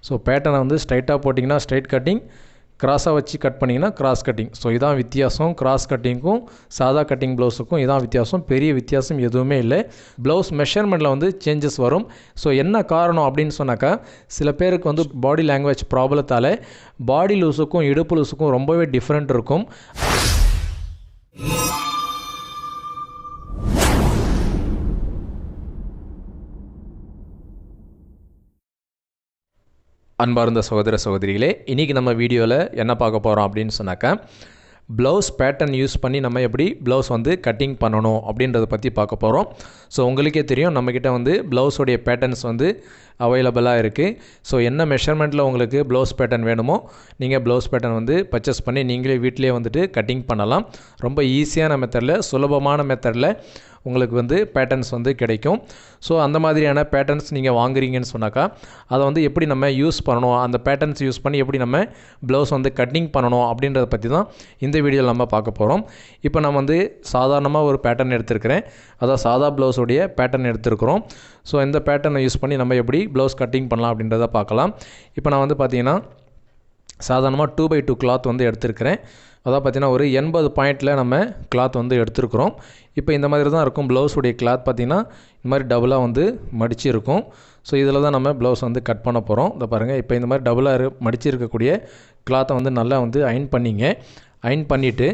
So பேட்டர்னை வந்து ஸ்ட்ரைட்டாக போட்டிங்கன்னா ஸ்ட்ரைட் கட்டிங், கிராஸாக வச்சு கட் பண்ணிங்கன்னா கிராஸ் கட்டிங். ஸோ இதான் வித்தியாசம். கிராஸ் கட்டிங்க்கும் சாதா கட்டிங் ப்ளவுஸுக்கும் இதான் வித்தியாசம். பெரிய வித்தியாசம் எதுவுமே இல்லை. ப்ளவுஸ் மெஷர்மெண்ட்டில் வந்து சேஞ்சஸ் வரும். ஸோ என்ன காரணம் அப்படின்னு சொன்னாக்கா, சில பேருக்கு வந்து பாடி லாங்குவேஜ் ப்ராப்ளத்தால் பாடி லூஸுக்கும் இடுப்பு லூஸுக்கும் ரொம்பவே டிஃப்ரெண்ட் இருக்கும். அன்பார்ந்த சகோதர சகோதரிகளே, இன்றைக்கி நம்ம வீடியோவில் என்ன பார்க்க போகிறோம் அப்படின்னு சொன்னாக்கா, ப்ளவுஸ் பேட்டர்ன் யூஸ் பண்ணி நம்ம எப்படி ப்ளவுஸ் வந்து கட்டிங் பண்ணணும் அப்படின்றத பற்றி பார்க்க போகிறோம். ஸோ உங்களுக்கே தெரியும், நம்மக்கிட்ட வந்து ப்ளவுஸோடைய பேட்டர்ன்ஸ் வந்து அவைலபிளாக இருக்குது. ஸோ என்ன மெஷர்மெண்ட்டில் உங்களுக்கு ப்ளவுஸ் பேட்டர்ன் வேணுமோ நீங்கள் ப்ளவுஸ் பேட்டர்ன் வந்து பர்ச்சேஸ் பண்ணி நீங்களே வீட்டிலே வந்துட்டு கட்டிங் பண்ணலாம். ரொம்ப ஈஸியான மெத்தடில், சுலபமான மெத்தடில் உங்களுக்கு வந்து பேட்டர்ன்ஸ் வந்து கிடைக்கும். ஸோ அந்த மாதிரியான பேட்டர்ன்ஸ் நீங்கள் வாங்குறீங்கன்னு சொன்னாக்கா, அதை வந்து எப்படி நம்ம யூஸ் பண்ணணும், அந்த பேட்டர்ன்ஸ் யூஸ் பண்ணி எப்படி நம்ம ப்ளவுஸ் வந்து கட்டிங் பண்ணணும் அப்படின்றத பற்றி தான் இந்த வீடியோவில் நம்ம பார்க்க போகிறோம். இப்போ நான் வந்து சாதாரணமாக ஒரு பேட்டர்ன் எடுத்துருக்கிறேன், அதாவது சாதா ப்ளவுஸோடைய பேட்டர்ன் எடுத்துருக்குறோம். ஸோ இந்த பேட்டர்னை யூஸ் பண்ணி நம்ம எப்படி ப்ளவுஸ் கட்டிங் பண்ணலாம் அப்படின்றத பார்க்கலாம். இப்போ நான் வந்து பார்த்திங்கன்னா சாதாரணமாக 2x2 கிளாத் வந்து எடுத்துருக்கிறேன். அதாவது பார்த்திங்கன்னா ஒரு 80 பாயிண்டில் நம்ம கிளாத் வந்து எடுத்துருக்குறோம். இப்போ இந்த மாதிரி தான் இருக்கும் ப்ளவுஸுடைய கிளாத். பார்த்திங்கன்னா இந்த மாதிரி டபுளாக வந்து மடிச்சு இருக்கும். ஸோ இதில் தான் நம்ம ப்ளவுஸ் வந்து கட் பண்ண போகிறோம். இதை பாருங்கள், இப்போ இந்த மாதிரி டபுளாக மடிச்சு இருக்கக்கூடிய கிளாத்தை வந்து நல்லா வந்து அயன் பண்ணிங்க. அயன் பண்ணிவிட்டு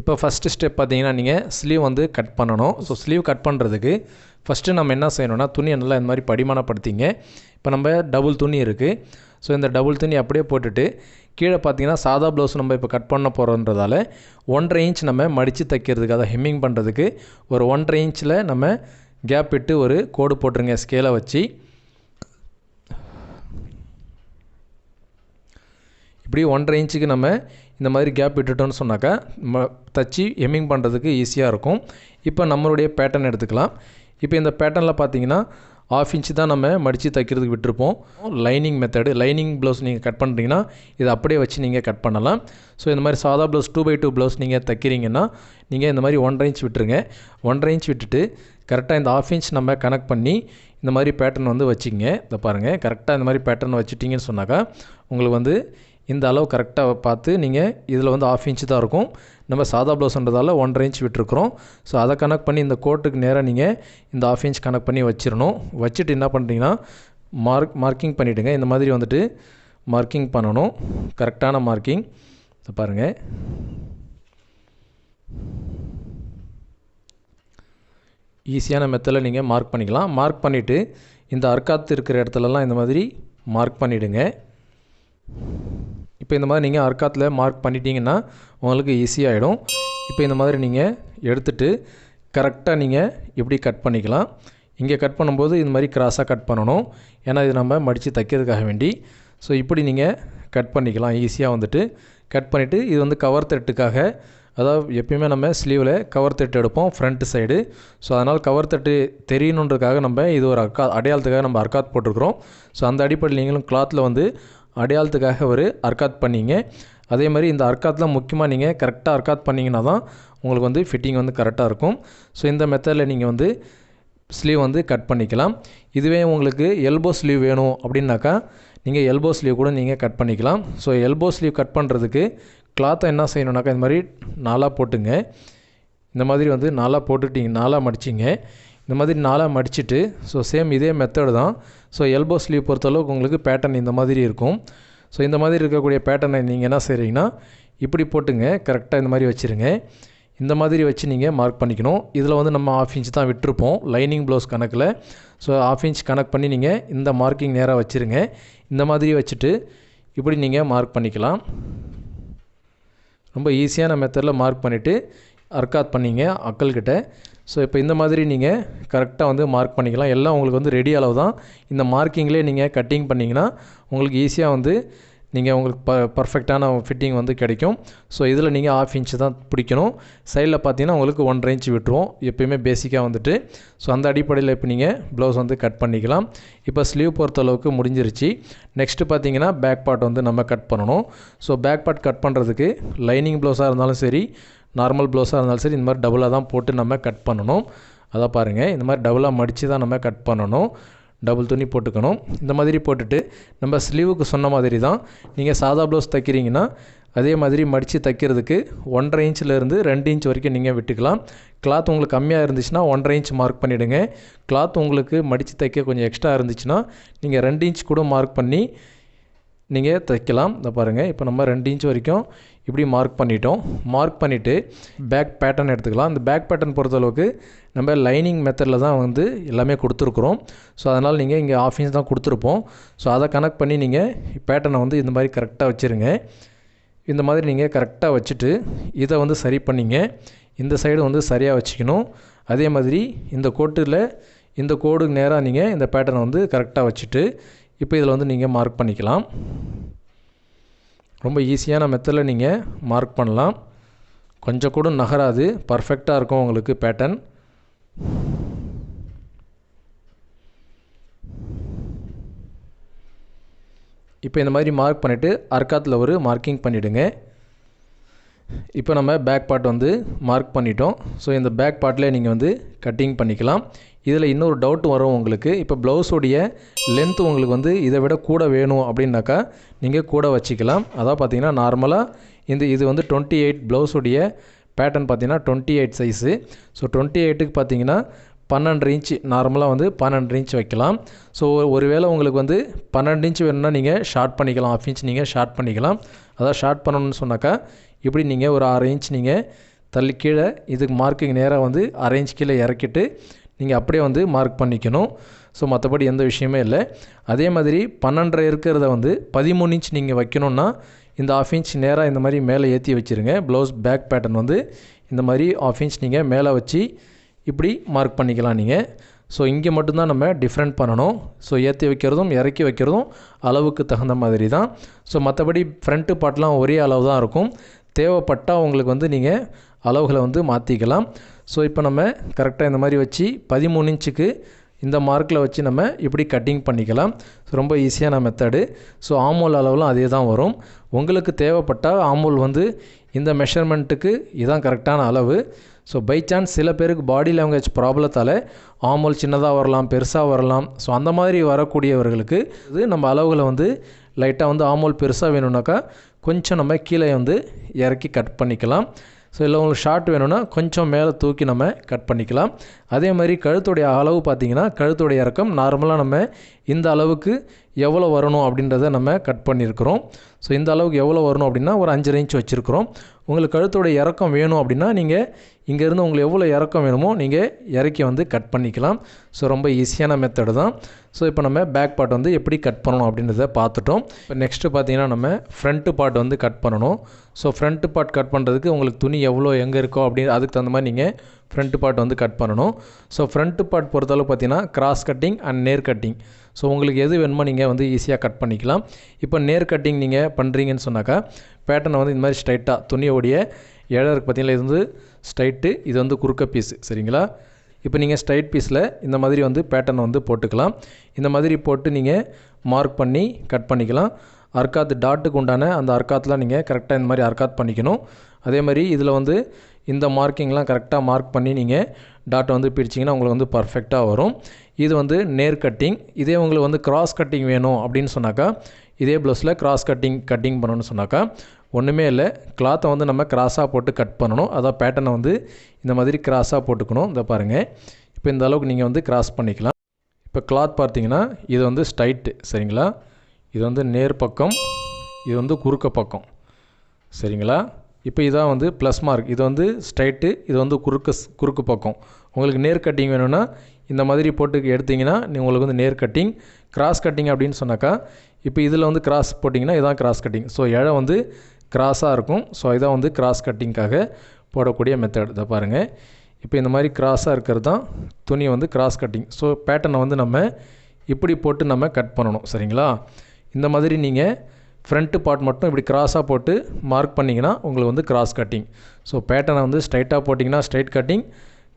இப்போ ஃபஸ்ட்டு ஸ்டெப் பார்த்திங்கன்னா நீங்கள் ஸ்லீவ் வந்து கட் பண்ணணும். ஸோ ஸ்லீவ் கட் பண்ணுறதுக்கு ஃபஸ்ட்டு நம்ம என்ன செய்யணும்னா, துணியை நல்லா இந்த மாதிரி படிமானப்படுத்திங்க. இப்போ நம்ம டபுள் துணி இருக்குது. ஸோ இந்த டபுள் துணி அப்படியே போட்டுட்டு கீழே பார்த்திங்கன்னா சாதா ப்ளவுஸ் நம்ம இப்போ கட் பண்ண போகிறோன்றதால 1.5 இன்ச் நம்ம மடித்து தைக்கிறதுக்கு, அதை ஹெம்மிங் பண்ணுறதுக்கு ஒரு 1.5 இன்ச்சில் நம்ம கேப் விட்டு ஒரு கோடு போட்டுருங்க ஸ்கேலை வச்சு. இப்படி 1.5 இன்ச்சுக்கு நம்ம இந்த மாதிரி கேப் விட்டுட்டோன்னு சொன்னாக்கா தச்சு ஹெம்மிங் பண்ணுறதுக்கு ஈஸியாக இருக்கும். இப்போ நம்மளுடைய பேட்டர்ன் எடுத்துக்கலாம். இப்போ இந்த பேட்டர்னில் பார்த்திங்கன்னா 1/2 இன்ச்சு தான் நம்ம மடித்து தைக்கிறதுக்கு விட்டுருப்போம். லைனிங் மெத்தடு, லைனிங் ப்ளவுஸ் நீங்கள் கட் பண்ணுறீங்கன்னா இதை அப்படியே வச்சு நீங்கள் கட் பண்ணலாம். ஸோ இந்த மாதிரி சாதா ப்ளவுஸ் 2x2 ப்ளவுஸ் நீங்கள் தைக்கிறீங்கன்னா நீங்கள் இந்த மாதிரி 1.5 இன்ச் விட்டுருங்க. 1.5 இன்ச் விட்டுட்டு கரெக்டாக இந்த 1/2 இன்ச் நம்ம கனெக்ட் பண்ணி இந்த மாதிரி பேட்டர்ன் வந்து வச்சுங்க. இதை பாருங்கள், கரெக்டாக இந்த மாதிரி பேட்டர்ன் வச்சுட்டிங்கன்னு சொன்னாக்கா உங்களுக்கு வந்து இந்த அளவு கரெக்டாக பார்த்து நீங்கள் இதில் வந்து 1/2 இன்ச்சு தான் இருக்கும். நம்ம சாதா ப்ளவுஸ்ன்றதால 1.5 இன்ச் விட்டுருக்குறோம். ஸோ அதை கனெக்ட் பண்ணி இந்த கோட்டுக்கு நேராக நீங்கள் இந்த 1/2 இன்ச் கனெக்ட் பண்ணி வச்சிடணும். வச்சுட்டு என்ன பண்ணுறீங்கன்னா மார்க்கிங் பண்ணிவிடுங்க. இந்த மாதிரி வந்துட்டு மார்க்கிங் பண்ணணும், கரெக்டான மார்க்கிங். இதை பாருங்கள், ஈஸியான மெத்தடில் நீங்கள் மார்க் பண்ணிக்கலாம். மார்க் பண்ணிவிட்டு இந்த அர்க்காத்து இருக்கிற இடத்துலலாம் இந்த மாதிரி மார்க் பண்ணிவிடுங்க. இப்போ இந்த மாதிரி நீங்கள் அர்க்காத்தில் மார்க் பண்ணிட்டீங்கன்னா உங்களுக்கு ஈஸியாகிடும். இப்போ இந்த மாதிரி நீங்கள் எடுத்துகிட்டு கரெக்டாக நீங்கள் இப்படி கட் பண்ணிக்கலாம். இங்கே கட் பண்ணும்போது இந்த மாதிரி கிராஸாக கட் பண்ணணும், ஏன்னா இது நம்ம மடித்து தைக்கிறதுக்காக வேண்டி. ஸோ இப்படி நீங்கள் கட் பண்ணிக்கலாம் ஈஸியாக வந்துட்டு. கட் பண்ணிவிட்டு இது வந்து கவர் த்ரெட்டுக்காக, அதாவது எப்பயுமே நம்ம ஸ்லீவில் கவர் த்ரெட் எடுப்போம் ஃப்ரண்ட் சைடு. ஸோ அதனால் கவர் த்ரெட்டு தெரியணுன்றதுக்காக நம்ம இது ஒரு அடையாளத்துக்காக நம்ம அர்க்காத் போட்டிருக்கிறோம். ஸோ அந்த அடிப்படையில் நீங்களும் கிளாத்தில் வந்து அடையாளத்துக்காக ஒரு அர்க்காத் பண்ணிங்க. அதே மாதிரி இந்த அர்க்காத்தில் முக்கியமாக நீங்கள் கரெக்டாக அர்க்காத் பண்ணிங்கன்னா தான் உங்களுக்கு வந்து ஃபிட்டிங் வந்து கரெக்டாக இருக்கும். ஸோ இந்த மெத்தடில் நீங்கள் வந்து ஸ்லீவ் வந்து கட் பண்ணிக்கலாம். இதுவே உங்களுக்கு எல்போ ஸ்லீவ் வேணும் அப்படின்னாக்கா நீங்கள் எல்போ ஸ்லீவ் கூட நீங்கள் கட் பண்ணிக்கலாம். ஸோ எல்போ ஸ்லீவ் கட் பண்ணுறதுக்கு கிளாத்தை என்ன செய்யணுன்னாக்கா இந்த மாதிரி 4ஆக போட்டுங்க. இந்த மாதிரி வந்து 4ஆக போட்டுட்டிங்க, 4ஆக மடிச்சிங்க. இந்த மாதிரி 4ஆக மடிச்சுட்டு ஸோ சேம் இதே மெத்தடு தான். ஸோ எல்போ ஸ்லீவ் பொறுத்தளவுக்கு உங்களுக்கு பேட்டர்ன் இந்த மாதிரி இருக்கும். ஸோ இந்த மாதிரி இருக்கக்கூடிய பேட்டர்னை நீங்கள் என்ன செய்கிறீங்கன்னா இப்படி போட்டுங்க, கரெக்டாக இந்த மாதிரி வச்சுருங்க. இந்த மாதிரி வச்சு நீங்கள் மார்க் பண்ணிக்கணும். இதில் வந்து நம்ம 1/2 இன்ச் தான் விட்டுருப்போம் லைனிங் ப்ளவுஸ் கணக்கில். ஸோ 1/2 இன்ச் கனெக்ட் பண்ணி நீங்கள் இந்த மார்க்கிங் நேராக வச்சுருங்க. இந்த மாதிரி வச்சுட்டு இப்படி நீங்கள் மார்க் பண்ணிக்கலாம். ரொம்ப ஈஸியான மெத்தடில் மார்க் பண்ணிவிட்டு அர்க்காத் பண்ணிங்க அக்கல்கிட்ட. ஸோ இப்போ இந்த மாதிரி நீங்கள் கரெக்டாக வந்து மார்க் பண்ணிக்கலாம். எல்லாம் உங்களுக்கு வந்து ரெடி அளவு தான். இந்த மார்க்கிங்லேயே நீங்கள் கட்டிங் பண்ணிங்கன்னா உங்களுக்கு ஈஸியாக வந்து நீங்கள் உங்களுக்கு பர்ஃபெக்டான ஃபிட்டிங் வந்து கிடைக்கும். ஸோ இதில் நீங்கள் 1/2 இன்ச்சு தான் பிடிக்கணும். சைடில் பார்த்தீங்கன்னா உங்களுக்கு 1.5 இன்ச்சு விட்டுருவோம் எப்பயுமே பேசிக்காக வந்துட்டு. ஸோ அந்த அடிப்படையில் இப்போ நீங்கள் ப்ளவுஸ் வந்து கட் பண்ணிக்கலாம். இப்போ ஸ்லீவ் பொறுத்தளவுக்கு முடிஞ்சிருச்சு. நெக்ஸ்ட்டு பார்த்தீங்கன்னா பேக் பார்ட் வந்து நம்ம கட் பண்ணணும். ஸோ பேக் பார்ட் கட் பண்ணுறதுக்கு லைனிங் ப்ளவுஸாக இருந்தாலும் சரி, நார்மல் ப்ளவுஸாக இருந்தாலும் சரி, இந்த மாதிரி டபுளாக தான் போட்டு நம்ம கட் பண்ணணும். அதை பாருங்கள், இந்த மாதிரி டபுளாக மடித்து தான் நம்ம கட் பண்ணணும். டபுள் துணி போட்டுக்கணும். இந்த மாதிரி போட்டுட்டு நம்ம ஸ்லீவுக்கு சொன்ன மாதிரி தான் நீங்கள் சாதா ப்ளவுஸ் தைக்கிறீங்கன்னா அதே மாதிரி மடித்து தைக்கிறதுக்கு 1.5 இன்ச்சிலேருந்து 2 இன்ச் வரைக்கும் நீங்கள் விட்டுக்கலாம். கிளாத் உங்களுக்கு கம்மியாக இருந்துச்சுன்னா 1.5 இன்ச் மார்க் பண்ணிவிடுங்க. கிளாத் உங்களுக்கு மடித்து தைக்க கொஞ்சம் எக்ஸ்ட்ரா இருந்துச்சுன்னா நீங்கள் 2 இன்ச் கூட மார்க் பண்ணி நீங்கள் தைக்கலாம். இதை பாருங்கள், இப்போ நம்ம 2 இன்ச் வரைக்கும் இப்படி மார்க் பண்ணிட்டோம். மார்க் பண்ணிவிட்டு பேக் பேட்டர்ன் எடுத்துக்கலாம். இந்த பேக் பேட்டர்ன் பொறுத்தளவுக்கு நம்ம லைனிங் மெத்தடில் தான் வந்து எல்லாமே கொடுத்துருக்குறோம். ஸோ அதனால் நீங்கள் இங்கே 1/2 இன்ச் தான் கொடுத்துருப்போம். ஸோ அதை கனெக்ட் பண்ணி நீங்கள் பேட்டர்னை வந்து இந்த மாதிரி கரெக்டாக வச்சுருங்க. இந்த மாதிரி நீங்கள் கரெக்டாக வச்சுட்டு இதை வந்து சரி பண்ணிங்க. இந்த சைடு வந்து சரியாக வச்சுக்கணும். அதே மாதிரி இந்த கோட்டில் இந்த கோடுக்கு நேராக நீங்கள் இந்த பேட்டர்னை வந்து கரெக்டாக வச்சுட்டு இப்போ இதில் வந்து நீங்கள் மார்க் பண்ணிக்கலாம். ரொம்ப ஈஸியான மெத்தடில் நீங்கள் மார்க் பண்ணலாம். கொஞ்சம் கூட நகராது, பர்ஃபெக்டாக இருக்கும் உங்களுக்கு பேட்டர்ன். இப்போ இந்த மாதிரி மார்க் பண்ணிவிட்டு அர்க்காத்தில் ஒரு மார்க்கிங் பண்ணிவிடுங்க. இப்போ நம்ம பேக் பார்ட் வந்து மார்க் பண்ணிட்டோம். ஸோ இந்த பேக் பார்ட்டில் நீங்கள் வந்து கட்டிங் பண்ணிக்கலாம். இதில் இன்னொரு டவுட் வரும் உங்களுக்கு. இப்போ ப்ளவுஸோடைய லென்த் உங்களுக்கு வந்து இதை விட கூட வேணும் அப்படின்னாக்கா நீங்கள் கூட வச்சுக்கலாம். அதான் பார்த்தீங்கன்னா நார்மலாக இது வந்து 28 ப்ளவுஸோடைய பேட்டர்ன் பார்த்தீங்கன்னா 28 சைஸு. ஸோ 28க்கு பார்த்தீங்கன்னா 12 இன்ச்சு நார்மலாக வந்து 12 இன்ச் வைக்கலாம். ஸோ ஒருவேளை உங்களுக்கு வந்து 12 இன்ச் வேணும்னா நீங்கள் ஷார்ட் பண்ணிக்கலாம். 1/2 இன்ச் நீங்கள் ஷார்ட் பண்ணிக்கலாம். அதான் ஷார்ட் பண்ணணும்னு சொன்னாக்கா இப்படி நீங்கள் ஒரு 1/2 இன்ச் நீங்கள் தள்ளி கீழே இதுக்கு மார்க்கிங் நேராக வந்து 1/2 இன்ச் கீழே இறக்கிட்டு நீங்கள் அப்படியே வந்து மார்க் பண்ணிக்கணும். ஸோ மற்றபடி எந்த விஷயமே இல்லை. அதே மாதிரி 12.5 இருக்கிறத வந்து 13 இன்ச் நீங்கள் வைக்கணுன்னா இந்த 1/2 இன்ச் நேராக இந்த மாதிரி மேலே ஏற்றி வச்சுருங்க. ப்ளவுஸ் பேக் பேட்டர்ன் வந்து இந்த மாதிரி 1/2 இன்ச் நீங்கள் மேலே வச்சு இப்படி மார்க் பண்ணிக்கலாம் நீங்கள். ஸோ இங்கே மட்டும்தான் நம்ம டிஃப்ரெண்ட் பண்ணணும். ஸோ ஏற்றி வைக்கிறதும் இறக்கி வைக்கிறதும் அளவுக்கு தகுந்த மாதிரி தான். ஸோ மற்றபடி ஃப்ரண்ட்டு பார்ட்லாம் ஒரே அளவு தான் இருக்கும். தேவைப்பட்டால் உங்களுக்கு வந்து நீங்கள் அளவுகளை வந்து மாற்றிக்கலாம். ஸோ இப்போ நம்ம கரெக்டாக இந்த மாதிரி வச்சு 13 இன்ச்சுக்கு இந்த மார்க்கில் வச்சு நம்ம இப்படி கட்டிங் பண்ணிக்கலாம். ஸோ ரொம்ப ஈஸியான மெத்தடு. ஸோ ஆமோல் அளவுலாம் அதே தான் வரும். உங்களுக்கு தேவைப்பட்டால் ஆமோல் வந்து இந்த மெஷர்மெண்ட்டுக்கு இதுதான் கரெக்டான அளவு. ஸோ பை சான்ஸ் சில பேருக்கு பாடி லாங்குவேஜ் ப்ராப்ளத்தால் ஆமோல் சின்னதாக வரலாம், பெருசாக வரலாம். ஸோ அந்த மாதிரி வரக்கூடியவர்களுக்கு இது நம்ம அளவுகளை வந்து லைட்டாக வந்து ஆமோல் பெருசாக வேணும்னாக்கா கொஞ்சம் நம்ம கீழே வந்து இறக்கி கட் பண்ணிக்கலாம். ஸோ இல்லை உங்களுக்கு ஷார்ட் வேணும்னா கொஞ்சம் மேலே தூக்கி நம்ம கட் பண்ணிக்கலாம். அதே மாதிரி கழுத்துடைய அளவு பார்த்திங்கன்னா கழுத்துடைய இறக்கம் நார்மலாக நம்ம இந்த அளவுக்கு எவ்வளோ வரணும் அப்படின்றத நம்ம கட் பண்ணியிருக்கிறோம். ஸோ இந்த அளவுக்கு எவ்வளோ வரணும் அப்படின்னா ஒரு 5.5 இன்ச் வச்சுருக்கிறோம். உங்களுக்கு கழுத்துடைய இறக்கம் வேணும் அப்படின்னா நீங்கள் இங்கேருந்து உங்களுக்கு எவ்வளோ இறக்கம் வேணுமோ நீங்கள் இறக்கி வந்து கட் பண்ணிக்கலாம். ஸோ ரொம்ப ஈஸியான மெத்தடு தான். ஸோ இப்போ நம்ம பேக் பார்ட் வந்து எப்படி கட் பண்ணணும் அப்படின்றத பார்த்துட்டோம். இப்போ நெக்ஸ்ட்டு பார்த்தீங்கன்னா நம்ம ஃப்ரண்ட்டு பார்ட் வந்து கட் பண்ணணும். ஸோ ஃப்ரண்ட்டு பார்ட் கட் பண்ணுறதுக்கு உங்களுக்கு துணி எவ்வளோ எங்கே இருக்கோ அப்படின்னு அதுக்கு தகுந்த மாதிரி நீங்கள் ஃப்ரண்ட்டு பார்ட் வந்து கட் பண்ணணும். ஸோ ஃப்ரண்ட்டு பார்ட் பொறுத்தளவு பார்த்தீங்கன்னா கிராஸ் கட்டிங் அண்ட் நேர் கட்டிங். ஸோ உங்களுக்கு எது வேணுமோ நீங்கள் வந்து ஈஸியாக கட் பண்ணிக்கலாம். இப்போ நேர் கட்டிங் நீங்கள் பண்ணுறீங்கன்னு சொன்னாக்கா பேட்டர்னை வந்து இந்த மாதிரி ஸ்ட்ரைட்டாக துணியோடைய இடம் இருக்குது பார்த்தீங்களா, இது வந்து ஸ்ட்ரைட்டு, இது வந்து குறுக்க பீஸு, சரிங்களா. இப்போ நீங்கள் ஸ்ட்ரைட் பீஸில் இந்த மாதிரி வந்து பேட்டர்னை வந்து போட்டுக்கலாம். இந்த மாதிரி போட்டு நீங்கள் மார்க் பண்ணி கட் பண்ணிக்கலாம். அர்க்காத் டாட்டுக்கு உண்டான அந்த அர்க்காத்லாம் நீங்கள் கரெக்டாக இந்த மாதிரி அர்க்காத் பண்ணிக்கணும். அதே மாதிரி இதில் வந்து இந்த மார்க்கிங்லாம் கரெக்டாக மார்க் பண்ணி நீங்கள் டாட்டை வந்து பிடிச்சிங்கன்னா உங்களுக்கு வந்து பர்ஃபெக்டாக வரும். இது வந்து நேர் கட்டிங். இதே உங்களுக்கு வந்து கிராஸ் கட்டிங் வேணும் அப்படின்னு சொன்னாக்கா இதே ப்ளவுஸில் கிராஸ் கட்டிங் பண்ணணும்னு சொன்னாக்கா ஒன்றுமே இல்லை, கிளாத்தை வந்து நம்ம கிராஸாக போட்டு கட் பண்ணணும். அதான் பேட்டர்னை வந்து இந்த மாதிரி கிராஸாக போட்டுக்கணும். இதை பாருங்கள், இப்போ இந்த அளவுக்கு நீங்கள் வந்து கிராஸ் பண்ணிக்கலாம். இப்போ கிளாத் பார்த்தீங்கன்னா இது வந்து ஸ்ட்ரைட்டு, சரிங்களா. இது வந்து நேர் பக்கம், இது வந்து குறுக்க பக்கம், சரிங்களா. இப்போ இதான் வந்து ப்ளஸ் மார்க், இது வந்து ஸ்ட்ரைட்டு, இது வந்து குறுக்கு பக்கம். உங்களுக்கு நேர் கட்டிங் வேணும்னா இந்த மாதிரி போட்டு எடுத்திங்கன்னா உங்களுக்கு வந்து நேர் கட்டிங். கிராஸ் கட்டிங் அப்படின்னு சொன்னாக்கா இப்போ இதில் வந்து கிராஸ் போட்டிங்கன்னா இதான் கிராஸ் கட்டிங். ஸோ இழை வந்து கிராஸாக இருக்கும். ஸோ இதான் வந்து கிராஸ் கட்டிங்காக போடக்கூடிய மெத்தட். இதை பாருங்கள், இப்போ இந்த மாதிரி கிராஸாக இருக்கிறது தான் துணியை வந்து கிராஸ் கட்டிங். ஸோ பேட்டர்னை வந்து நம்ம இப்படி போட்டு நம்ம கட் பண்ணணும், சரிங்களா. இந்த மாதிரி நீங்கள் ஃப்ரண்ட்டு பார்ட் மட்டும் இப்படி கிராஸாக போட்டு மார்க் பண்ணிங்கன்னா உங்களுக்கு வந்து கிராஸ் கட்டிங். ஸோ பேட்டர்னை வந்து ஸ்ட்ரைட்டாக போட்டிங்கன்னா ஸ்ட்ரைட் கட்டிங்,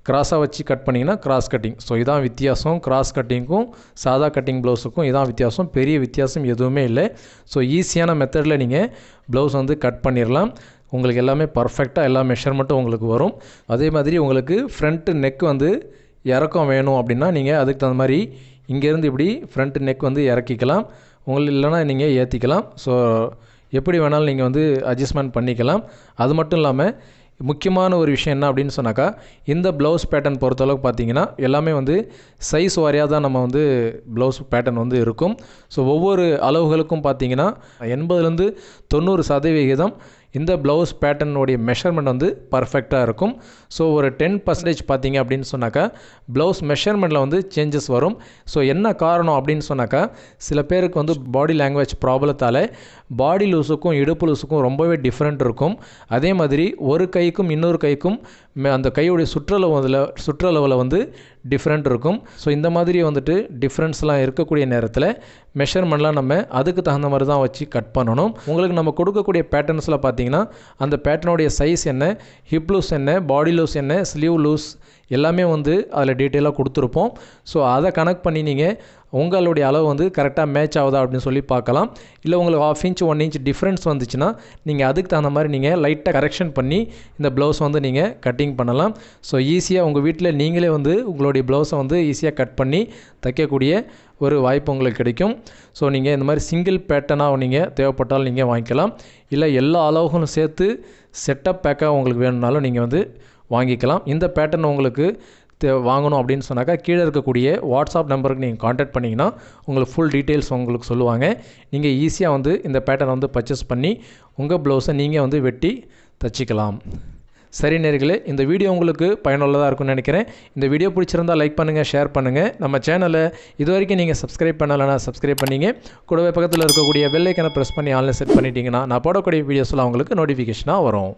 கிராஸாக வச்சு கட் பண்ணிங்கன்னா கிராஸ் கட்டிங். ஸோ இதான் வித்தியாசம். கிராஸ் கட்டிங்க்கும் சாதா கட்டிங் ப்ளவுஸுக்கும் இதான் வித்தியாசம். பெரிய வித்தியாசம் எதுவுமே இல்லை. ஸோ ஈஸியான மெத்தடில் நீங்கள் ப்ளவுஸ் வந்து கட் பண்ணிடலாம். உங்களுக்கு எல்லாமே பர்ஃபெக்டாக எல்லா மெஷர்மெண்ட்டும் உங்களுக்கு வரும். அதே மாதிரி உங்களுக்கு ஃப்ரண்ட்டு நெக் வந்து இறக்கம் வேணும் அப்படின்னா நீங்கள் அதுக்கு தகுந்த மாதிரி இங்கேருந்து இப்படி ஃப்ரண்ட் நெக் வந்து இறக்கிக்கலாம், உங்களுக்கு இல்லைனா நீங்கள் ஏற்றிக்கலாம். ஸோ எப்படி வேணாலும் நீங்கள் வந்து அட்ஜஸ்ட்மெண்ட் பண்ணிக்கலாம். அது மட்டும் இல்லாமல் முக்கியமான ஒரு விஷயம் என்ன அப்படின்னு சொன்னாக்கா, இந்த ப்ளவுஸ் பேட்டர்ன் பொறுத்தளவுக்கு பார்த்தீங்கன்னா எல்லாமே வந்து சைஸ் வாரியாக தான் நம்ம வந்து ப்ளவுஸ் பேட்டர்ன் வந்து இருக்கும். ஸோ ஒவ்வொரு அளவுகளுக்கும் பார்த்தீங்கன்னா 80லேருந்து 90% இந்த ப்ளவுஸ் பேட்டர்னுடைய மெஷர்மெண்ட் வந்து பர்ஃபெக்டாக இருக்கும். ஸோ ஒரு 10% பார்த்தீங்க அப்படின்னு சொன்னாக்கா ப்ளவுஸ் மெஷர்மெண்ட்டில் வந்து சேஞ்சஸ் வரும். ஸோ என்ன காரணம் அப்படின்னு சொன்னாக்கா, சில பேருக்கு வந்து பாடி லாங்குவேஜ் ப்ராப்ளத்தால் பாடி லூஸுக்கும் இடுப்பு லூஸுக்கும் ரொம்பவே டிஃப்ரெண்ட் இருக்கும். அதே மாதிரி ஒரு கைக்கும் இன்னொரு கைக்கும் அந்த கையுடைய சுற்றளவில் வந்து டிஃப்ரெண்ட் இருக்கும். ஸோ இந்த மாதிரி வந்துட்டு டிஃப்ரென்ஸ்லாம் இருக்கக்கூடிய நேரத்தில் மெஷர்மெண்ட்லாம் நம்ம அதுக்கு தகுந்த மாதிரி தான் வச்சு கட் பண்ணணும். உங்களுக்கு நம்ம கொடுக்கக்கூடிய பேட்டர்ன்ஸில் பார்த்தீங்கன்னா அந்த பேட்டர்னுடைய சைஸ் என்ன, ஹிப் லூஸ் என்ன, பாடி லூஸ் என்ன, ஸ்லீவ் லூஸ் எல்லாமே வந்து அதில் டீட்டெயிலாக கொடுத்துருப்போம். ஸோ அதை கனெக்ட் பண்ணி நீங்கள் உங்களுடைய அளவு வந்து கரெக்டாக மேட்ச் ஆகுதா அப்படின்னு சொல்லி பார்க்கலாம். இல்லை உங்களுக்கு 1/2 இன்ச் 1 இன்ச் டிஃப்ரென்ஸ் வந்துச்சுன்னா நீங்கள் அதுக்கு தகுந்த மாதிரி நீங்கள் லைட்டாக கரெக்ஷன் பண்ணி இந்த ப்ளவுஸ் வந்து நீங்கள் கட்டிங் பண்ணலாம். ஸோ ஈஸியாக உங்கள் வீட்டில் நீங்களே வந்து உங்களுடைய ப்ளவுஸை வந்து ஈஸியாக கட் பண்ணி தைக்கக்கூடிய ஒரு வாய்ப்பு உங்களுக்கு கிடைக்கும். ஸோ நீங்கள் இந்த மாதிரி சிங்கிள் பேட்டர்னாக நீங்கள் தேவைப்பட்டாலும் நீங்கள் வாங்கிக்கலாம். இல்லை எல்லா அளவுகளும் சேர்த்து செட்டப் பேக்காக உங்களுக்கு வேணும்னாலும் நீங்கள் வந்து வாங்கிக்கலாம். இந்த பேட்டர்ன் உங்களுக்கு வாங்கணும் அப்படின்னு சொன்னாக்கா கீழே இருக்கக்கூடிய வாட்ஸ்அப் நம்பருக்கு நீங்கள் காண்டாக்ட் பண்ணிங்கன்னா உங்களுக்கு ஃபுல் டீட்டெயில்ஸ் உங்களுக்கு சொல்லுவாங்க. நீங்கள் ஈஸியாக வந்து இந்த பேட்டர்ன் வந்து பர்ச்சேஸ் பண்ணி உங்கள் ப்ளவுஸை நீங்கள் வந்து வெட்டி தச்சிக்கலாம். சரி நேயர்களே, இந்த வீடியோ உங்களுக்கு பயனுள்ளதாக இருக்கும்னு நினைக்கிறேன். இந்த வீடியோ பிடிச்சிருந்தால் லைக் பண்ணுங்கள், ஷேர் பண்ணுங்கள். நம்ம சேனலை இது வரைக்கும் நீங்கள் சப்ஸ்கிரைப் பண்ணலைன்னா சப்ஸ்கிரைப் பண்ணிங்க. கூடவே பக்கத்தில் இருக்கக்கூடிய பெல் ஐக்கனை ப்ரெஸ் பண்ணி ஆன்லைன் செட் பண்ணிட்டீங்கன்னா நான் போடக்கூடிய வீடியோஸ்லாம் உங்களுக்கு நோட்டிஃபிகேஷனாக வரும்.